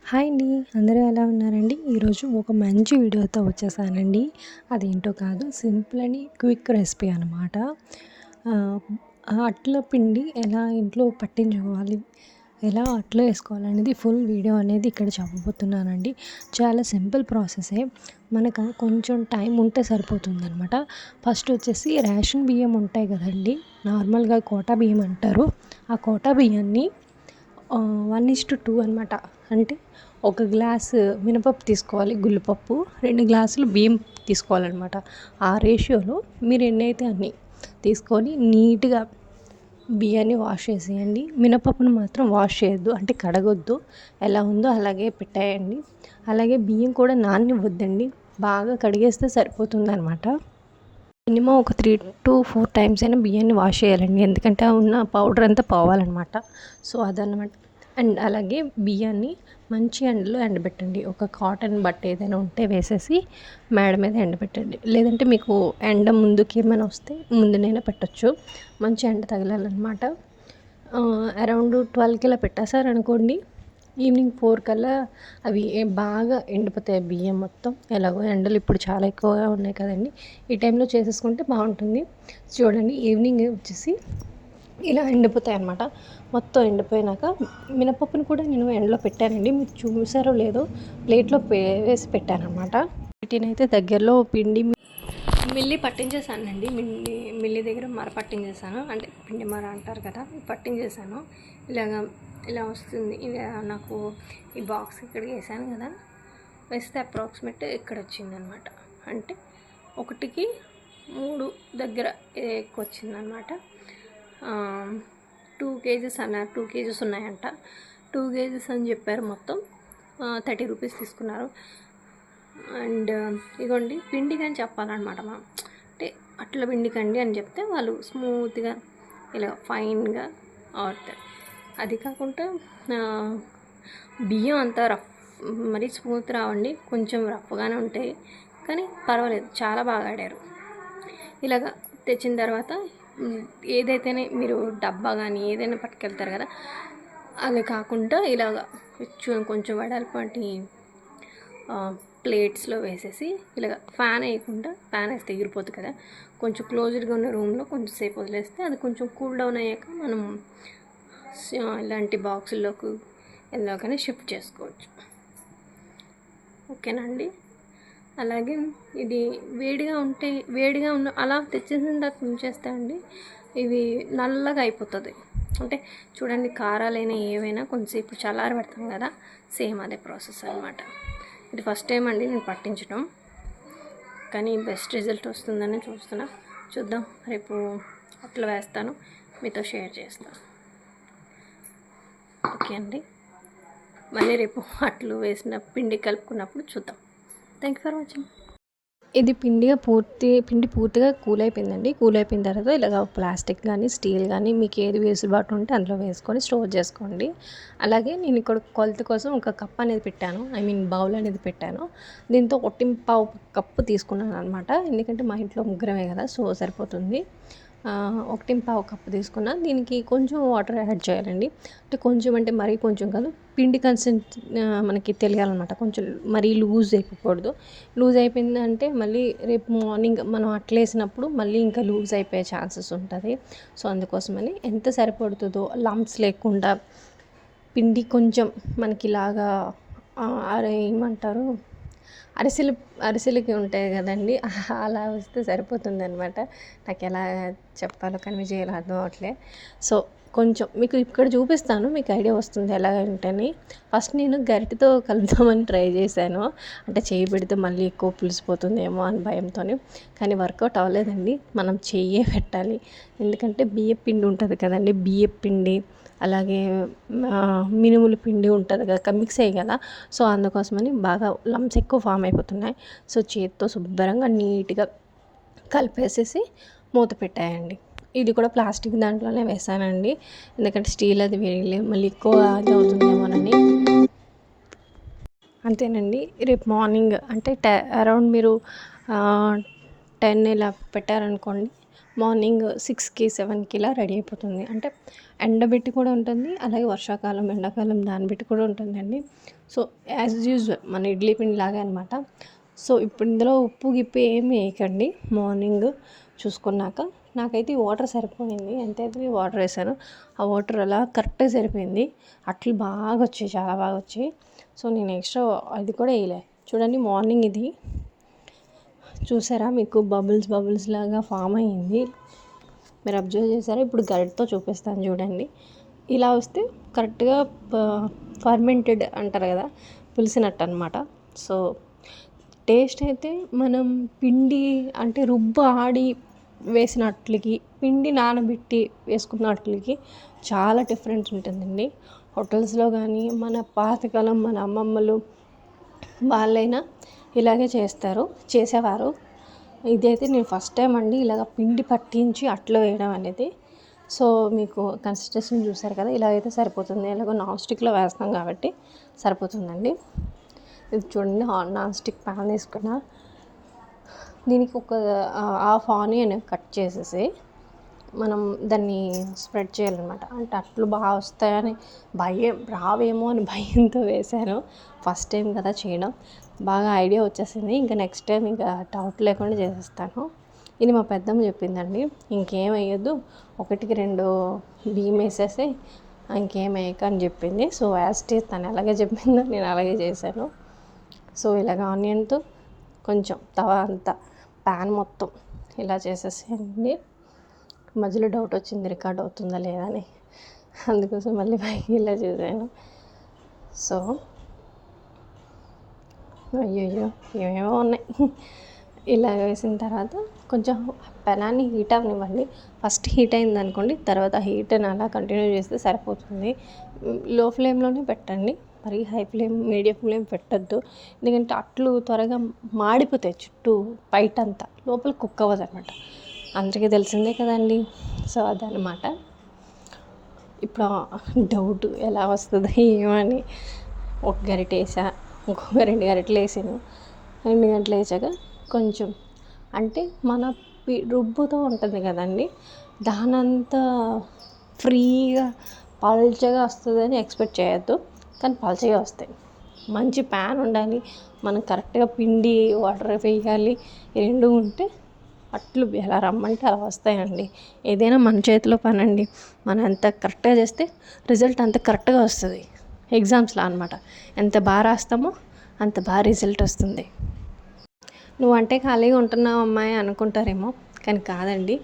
Hi అండి. అందరూ ఎలా ఉన్నారండి? ఈరోజు ఒక మంచి వీడియోతో వచ్చేసానండి. అదేంటో కాదు, సింపుల్ అని క్విక్ రెసిపీ అనమాట. అట్ల పిండి ఎలా ఇంట్లో పట్టించుకోవాలి, ఎలా అట్లు వేసుకోవాలనేది ఫుల్ వీడియో అనేది ఇక్కడ చెప్పబోతున్నానండి. చాలా సింపుల్ ప్రాసెసే. మనకు కొంచెం టైం ఉంటే సరిపోతుందనమాట. ఫస్ట్ వచ్చేసి రేషన్ బియ్యం ఉంటాయి కదండి, నార్మల్గా కోటా బియ్యం అంటారు. ఆ కోటా బియ్యాన్ని 1:2 అనమాట. అంటే ఒక గ్లాసు మినపప్పు తీసుకోవాలి, గుళ్ళపప్పు 2 గ్లాసులు బియ్యం తీసుకోవాలన్నమాట. ఆ రేషియోలో మీరు ఎన్నైతే అన్ని తీసుకొని నీట్గా బియ్యాన్ని వాష్ చేసేయండి. మినపప్పును మాత్రం వాష్ చేయొద్దు, అంటే కడగొద్దు, ఎలా ఉందో అలాగే పెట్టేయండి. అలాగే బియ్యం కూడా నాననివ్వద్దండి, బాగా కడిగేస్తే సరిపోతుందన్నమాట. మినిమం ఒక 3 to 4 టైమ్స్ అయినా బియ్యాన్ని వాష్ చేయాలండి, ఎందుకంటే ఉన్న పౌడర్ అంతా పోవాలన్నమాట. సో అదన్నమాట. అండ్ అలాగే బియ్యాన్ని మంచి ఎండలో ఎండబెట్టండి. ఒక కాటన్ బట్ట ఏదైనా ఉంటే వేసేసి మేడ మీద ఎండబెట్టండి. లేదంటే మీకు ఎండ ముందుకి ఏమైనా వస్తే ముందునైనా పెట్టచ్చు. మంచి ఎండ తగలాలన్నమాట. అరౌండ్ 12కి ఇలా పెట్టేశారనుకోండి, ఈవినింగ్ 4 కల్లా అవి బాగా ఎండిపోతాయి బియ్యం మొత్తం. ఎలాగో ఎండలు ఇప్పుడు చాలా ఎక్కువగా ఉన్నాయి కదండి, ఈ టైంలో చేసేసుకుంటే బాగుంటుంది. చూడండి, ఈవినింగ్ వచ్చేసి ఇలా ఎండిపోతాయి అన్నమాట. మొత్తం ఎండిపోయినాక మినపప్పును కూడా నేను ఎండలో పెట్టానండి, మీరు చూసారో లేదో, ప్లేట్లో వేసి పెట్టాను అనమాట. వీటినైతే దగ్గరలో పిండి మిల్లి పట్టించేసానండి. మిల్లి దగ్గర మర పట్టించేసాను, అంటే పిండి మర అంటారు కదా, పట్టించేసాను. ఇలా వస్తుంది. ఇలా నాకు ఈ బాక్స్ ఇక్కడికి వేసాను కదా, వేస్తే అప్రాక్సిమేట్ ఇక్కడ వచ్చిందనమాట. అంటే 1కి 3 దగ్గర ఎక్కువ వచ్చిందనమాట. 2 kgs అన్నారు, 2 kgs ఉన్నాయంట. 2 kgs అని చెప్పారు. మొత్తం 30 రూపీస్ తీసుకున్నారు. అండ్ ఇదిగోండి, పిండి కానీ చెప్పాలన్నమాట మనం, అంటే అట్ల పిండికండి అని చెప్తే వాళ్ళు స్మూత్గా ఇలా ఫైన్గా ఆడతారు. అది కాకుండా బియ్యం అంతా రఫ్, మరీ స్మూత్ రావండి, కొంచెం రఫ్గానే ఉంటాయి, కానీ పర్వాలేదు, చాలా బాగా ఆడారు. ఇలాగ తెచ్చిన తర్వాత ఏదైతేనే మీరు డబ్బా కానీ ఏదైనా పట్టుకెళ్తారు కదా, అవి కాకుండా ఇలాగ కొంచెం వెడల్పాటి ప్లేట్స్లో వేసేసి ఇలాగ ఫ్యాన్ వేయకుండా, ఫ్యాన్ వేస్తే ఎగిరిపోతుంది కదా, కొంచెం క్లోజ్డ్గా ఉన్న రూమ్లో కొంచెం సేపు వదిలేస్తే అది కొంచెం కూల్ డౌన్ అయ్యాక మనం ఇలాంటి బాక్సుల్లోకి ఎలాగైనా షిఫ్ట్ చేసుకోవచ్చు. ఓకేనా అండి. అలాగే ఇది వేడిగా ఉన్న అలా తెచ్చేసిన తర్వాత ఉంచేస్తే అండి, ఇవి నల్లగా అయిపోతుంది. అంటే చూడండి, కారాలైనా ఏవైనా కొంచెంసేపు చల్లారి పెడతాం కదా, సేమ్ అదే ప్రాసెస్ అనమాట. ఇది ఫస్ట్ టైం అండి నేను పట్టించడం, కానీ బెస్ట్ రిజల్ట్ వస్తుందని చూద్దాం. రేపు అట్లా వేస్తాను, మీతో షేర్ చేస్తాను. ఓకే అండి, మళ్ళీ రేపు అట్లు వేసిన పిండి కలుపుకున్నప్పుడు చూద్దాం. Thank you for watching. ఇది పిండి పూర్తిగా కూల్ అయిపోయిందండి. కూల్ అయిపోయిన తర్వాత ఇలాగ ప్లాస్టిక్ కానీ స్టీల్ కానీ మీకు ఏది వెసులుబాటు ఉంటే అందులో వేసుకొని స్టోర్ చేసుకోండి. అలాగే నేను ఇక్కడ కొలత కోసం ఒక కప్ అనేది పెట్టాను, బౌల్ అనేది పెట్టాను. దీంతో 1.25 కప్పు తీసుకున్నాను అనమాట, ఎందుకంటే మా ఇంట్లో ముగ్గురమే కదా, సో సరిపోతుంది. 1.25 కప్పు తీసుకున్నా. దీనికి కొంచెం వాటర్ యాడ్ చేయాలండి, అంటే కొంచెం అంటే మరీ కొంచెం కాదు, పిండి మనకి తెలియాలన్నమాట. కొంచెం మరీ లూజ్ అయిపోకూడదు. లూజ్ అయిపోయిందంటే మళ్ళీ రేపు మార్నింగ్ మనం అట్లేసినప్పుడు మళ్ళీ ఇంకా లూజ్ అయిపోయే ఛాన్సెస్ ఉంటుంది. సో అందుకోసమని ఎంత సరిపడుతుందో, లంప్స్ లేకుండా పిండి కొంచెం మనకి ఇలాగా ఏమంటారు, అరిసెలకి ఉంటాయి కదండి, అలా వస్తే సరిపోతుంది అనమాట. నాకు ఎలా చెప్పాలో కన్వే చేయాలో అర్థం అవట్లే. సో కొంచెం మీకు ఇక్కడ చూపిస్తాను, మీకు ఐడియా వస్తుంది ఎలా ఉంటని. ఫస్ట్ నేను గరిటెతో కలుపుదామని ట్రై చేశాను, అంటే చేయి పెడితే మళ్ళీ ఎక్కువ పులిసిపోతుందేమో అని భయంతో, కానీ వర్కౌట్ అవ్వలేదండి. మనం చెయ్యే పెట్టాలి, ఎందుకంటే బియ్యం పిండి ఉంటుంది కదండి, బియ్యం పిండి అలాగే మినుముల పిండి ఉంటుంది కదా, మిక్స్ అయ్యి కదా, సో అందుకోసమని బాగా లంప్స్ ఎక్కువ ఫామ్ అయిపోతున్నాయి. సో చేతితో శుభ్రంగా నీట్గా కలిపేసేసి మూత పెట్టాయండి. ఇది కూడా ప్లాస్టిక్ దాంట్లోనే వేసానండి, ఎందుకంటే స్టీల్ అది మళ్ళీ ఎక్కువ అది అవుతుందేమోనని. అంతేనండి. రేపు మార్నింగ్ అంటే అరౌండ్ మీరు 10 ఇలా పెట్టారనుకోండి, మార్నింగ్ 6కి 7కి ఇలా రెడీ అయిపోతుంది. అంటే ఎండబెట్టి కూడా ఉంటుంది, అలాగే వర్షాకాలం ఎండాకాలం దాన్ని బట్టి కూడా ఉంటుందండి. సో యాజ్ యూజువల్ మన ఇడ్లీ పిండి లాగే అనమాట. సో ఇప్పుడు ఇందులో ఉప్పు గిప్పు ఏమి వేయకండి మార్నింగ్ చూసుకున్నాక. నాకైతే ఈ వాటర్ సరిపోయింది, ఎంతైతే వాటర్ వేసానో ఆ వాటర్ అలా కరెక్ట్గా సరిపోయింది. అట్లు బాగా వచ్చాయి, చాలా బాగా వచ్చాయి. సో నేను ఎక్స్ట్రా అది కూడా వేయలే. చూడండి మార్నింగ్ ఇది చూసారా, మీకు బబుల్స్ లాగా ఫామ్ అయ్యింది, మీరు అబ్జర్వ్ చేశారా? ఇప్పుడు గరిటతో చూపిస్తాను చూడండి. ఇలా వస్తే కరెక్ట్గా ఫర్మెంటెడ్ అంటారు కదా, పులిసినట్టు అనమాట. సో టేస్ట్ అయితే మనం పిండి అంటే ఆడి వేసిన అట్లకి, పిండి నానబెట్టి వేసుకున్న అట్లకి చాలా డిఫరెన్స్ ఉంటుందండి. హోటల్స్లో కానీ మన పాతకాలం మన అమ్మమ్మలు వాళ్ళైనా ఇలాగే చేసేవారు. ఇదైతే నేను ఫస్ట్ టైం అండి ఇలాగ పిండి పట్టించి అట్లు వేయడం అనేది. సో మీకు కన్సిస్టెన్సీ చూసారు కదా, ఇలా అయితే సరిపోతుంది. ఎలాగో నాన్ స్టిక్లో వేస్తాం కాబట్టి సరిపోతుందండి. ఇది చూడండి, నాన్ స్టిక్ ప్యాన్ తీసుకున్నా, దీనికి ఒక హాఫ్ ఆనియన్ కట్ చేసేసి మనం దాన్ని స్ప్రెడ్ చేయాలన్నమాట. అంటే అట్లు బాగా వస్తాయని రావేమో అని భయంతో వేశాను. ఫస్ట్ టైం కదా చేయడం, బాగా ఐడియా వచ్చేసింది. ఇంకా నెక్స్ట్ టైం ఇంకా డౌట్ లేకుండా చేసేస్తాను. ఇది మా పెద్దమ్మ చెప్పిందండి, ఇంకేం వేయొద్దు, 1కి 2 బియ్యం వేసేసి ఇంకేం వేయక అని చెప్పింది. సో యాజ్ టీజ్ తను ఎలాగే చెప్పిందో నేను అలాగే చేశాను. సో ఇలాగ ఆనియన్తో కొంచెం తవా అంతా ప్యాన్ మొత్తం ఇలా చేసేసేయండి. మధ్యలో డౌట్ వచ్చింది రికార్డ్ అవుతుందా లేదా అని, అందుకోసం మళ్ళీ పైకి ఇలా చేశాను. సో అయ్యో ఏమేమో ఉన్నాయి. ఇలా వేసిన తర్వాత కొంచెం పెనాన్ని హీట్ అవ్వనివ్వండి. ఫస్ట్ హీట్ అయింది అనుకోండి, తర్వాత హీట్ని అలా కంటిన్యూ చేస్తే సరిపోతుంది. లో ఫ్లేమ్లోనే పెట్టండి, మరి హై ఫ్లేమ్ మీడియం ఫ్లేమ్ పెట్టద్దు. ఎందుకంటే అట్లు త్వరగా మాడిపోతాయి, చుట్టూ బయటంతా, లోపల కుక్ అవ్వదు అనమాట. అందరికీ తెలిసిందే కదండి. సో అదనమాట. ఇప్పుడు డౌట్ ఎలా వస్తుంది ఏమని, ఒక గరిటె వేసా, ఇంకొక 2 గరిటెలు వేసాను. 2 గంటలు వేసాక కొంచెం అంటే మన రుబ్బుతో ఉంటుంది కదండి, దానంతా ఫ్రీగా పల్చగా వస్తుందని ఎక్స్పెక్ట్ చేయొద్దు, కానీ పల్చగా వస్తాయి. మంచి ప్యాన్ ఉండాలి, మనం కరెక్ట్గా పిండి వాటర్ వేయాలి, ఈ 2 ఉంటే అట్లు ఎలా రమ్మంటే అలా వస్తాయండి. ఏదైనా మన చేతిలో పనండి, మనం ఎంత కరెక్ట్గా చేస్తే రిజల్ట్ అంత కరెక్ట్గా వస్తుంది. ఎగ్జామ్స్లో అనమాట, ఎంత బాగా రాస్తామో అంత బాగా రిజల్ట్ వస్తుంది. నువ్వు అంటే ఖాళీగా ఉంటున్నావు అమ్మాయి అనుకుంటారేమో, కానీ కాదండి.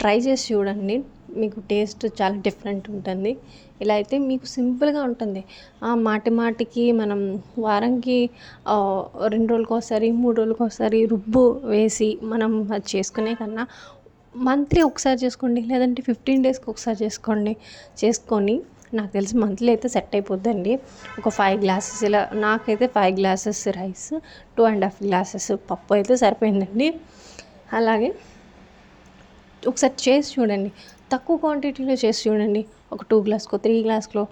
ట్రై చేసి చూడండి, మీకు టేస్ట్ చాలా డిఫరెంట్ ఉంటుంది. ఇలా అయితే మీకు సింపుల్గా ఉంటుంది. మాటికి మనం వారానికి 2 రోజులకు ఒకసారి 3 రోజులకు ఒకసారి రుబ్బు వేసి మనం అది చేసుకునే కన్నా మంత్లీ ఒకసారి చేసుకోండి, లేదంటే 15 డేస్కి ఒకసారి చేసుకొని నాకు తెలిసి మంత్లీ అయితే సెట్ అయిపోద్దండి. ఒక 5 గ్లాసెస్ ఇలా, నాకైతే 5 గ్లాసెస్ రైస్, 2.5 గ్లాసెస్ పప్పు అయితే సరిపోయిందండి. అలాగే ఒకసారి చేసి చూడండి, తక్కువ క్వాంటిటీలో చేసి చూడండి. ఒక 2 గ్లాస్కో 3 గ్లాస్లో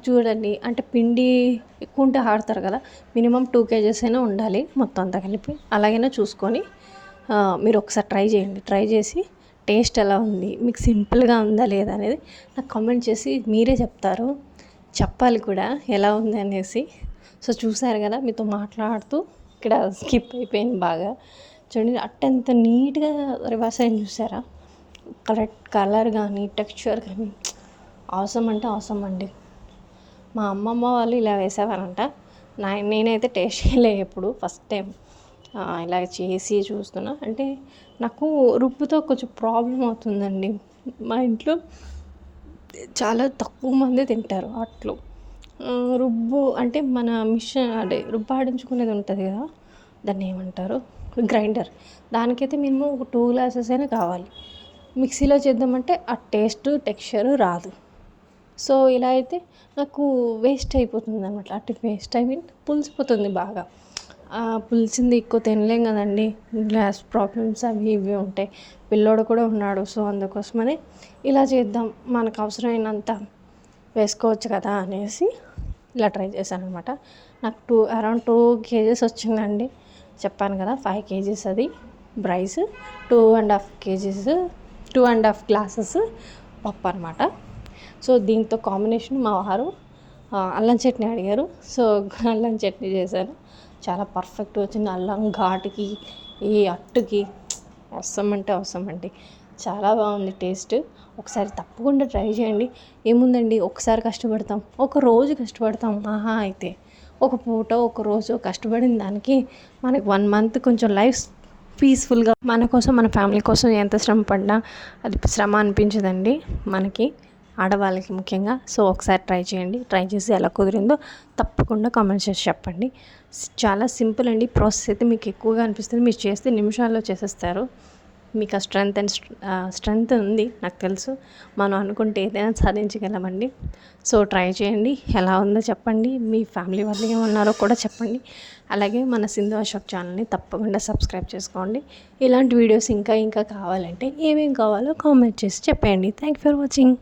చూడండి. అంటే పిండి ఎక్కువ ఉంటే ఆడతారు కదా, మినిమం 2 kgs అయినా ఉండాలి మొత్తం అంతా కలిపి. అలాగైనా చూసుకొని మీరు ఒకసారి ట్రై చేయండి. ట్రై చేసి టేస్ట్ ఎలా ఉంది, మీకు సింపుల్గా ఉందా లేదా అనేది నాకు కామెంట్ చేసి మీరే చెప్తారు, చెప్పాలి కూడా ఎలా ఉంది అనేసి. సో చూసారు కదా, మీతో మాట్లాడుతూ ఇక్కడ స్కిప్ అయిపోయింది బాగా. చూడండి అట్టెంత నీట్గా రివర్స్ అయింది చూసారా, కలర్ కానీ టెక్స్చర్ కానీ అవసరం అంటే అవసరం అండి. మా అమ్మమ్మ వాళ్ళు ఇలా వేసేవారంట, నేనైతే టేస్ట్ చేయలే ఎప్పుడు, ఫస్ట్ టైం ఇలా చేసి చూస్తున్నా. అంటే నాకు రుబ్బుతో కొంచెం ప్రాబ్లం అవుతుందండి. మా ఇంట్లో చాలా తక్కువ మంది తింటారు అట్లు. రుబ్బు అంటే మన మిషన్ అంటే రుబ్బాడించుకునేది ఉంటుంది కదా, దాన్ని ఏమంటారు, గ్రైండర్. దానికైతే మినిమం ఒక 2 గ్లాసెస్ అయినా కావాలి. మిక్సీలో చేద్దామంటే ఆ టేస్ట్ టెక్స్చర్ రాదు. సో ఇలా అయితే నాకు వేస్ట్ అయిపోతుంది అనమాట. అటు వేస్ట్ పులిసిపోతుంది బాగా. పులిసింది ఎక్కువ తినలేం కదండి, గ్యాస్ ప్రాబ్లమ్స్ అవి ఇవి ఉంటాయి, పిల్లోడు కూడా ఉన్నాడు. సో అందుకోసమని ఇలా చేద్దాం, మనకు అవసరమైనంత వేసుకోవచ్చు కదా అనేసి ఇలా ట్రై చేశాను అనమాట. నాకు అరౌండ్ 2 kgs వచ్చిందండి. చెప్పాను కదా 5 kgs అది. రైస్, 2.5 kgs 2.5 గ్లాసెస్ పప్పు అనమాట. సో దీంతో కాంబినేషన్ మా వారు అల్లం చట్నీ అడిగారు. సో అల్లం చట్నీ చేశాను. చాలా పర్ఫెక్ట్ వచ్చింది. అల్లం ఘాటుకి ఈ అట్టుకి అవసరం అంటే అవసరం అండి. చాలా బాగుంది టేస్ట్. ఒకసారి తప్పకుండా ట్రై చేయండి. ఏముందండి, ఒకసారి కష్టపడతాం, ఒక రోజు కష్టపడతాం అయితే ఒక పూట ఒక రోజు కష్టపడిన దానికి మనకి 1 month కొంచెం లైఫ్ పీస్ఫుల్గా మన కోసం మన ఫ్యామిలీ కోసం ఎంత శ్రమ పడినా అది శ్రమ అనిపించదండి మనకి, ఆడవాళ్ళకి ముఖ్యంగా. సో ఒకసారి ట్రై చేయండి. ట్రై చేసి ఎలా కుదిరిందో తప్పకుండా కామెంట్ చేసి చెప్పండి. చాలా సింపుల్ అండి. ప్రాసెస్ అయితే మీకు ఎక్కువగా అనిపిస్తుంది, మీరు చేస్తే నిమిషాల్లో చేసేస్తారు. మీకు ఆ స్ట్రెంగ్త్ ఉంది, నాకు తెలుసు. మనం అనుకుంటే ఏదైనా సాధించగలమండి. సో ట్రై చేయండి. ఎలా ఉందో చెప్పండి. మీ ఫ్యామిలీ వాళ్ళు ఏమన్నారో కూడా చెప్పండి. అలాగే మన సింధు అశోక్ ఛానల్ని తప్పకుండా సబ్స్క్రైబ్ చేసుకోండి. ఇలాంటి వీడియోస్ ఇంకా కావాలంటే ఏమేమి కావాలో కామెంట్ చేసి చెప్పండి. Thank you for watching.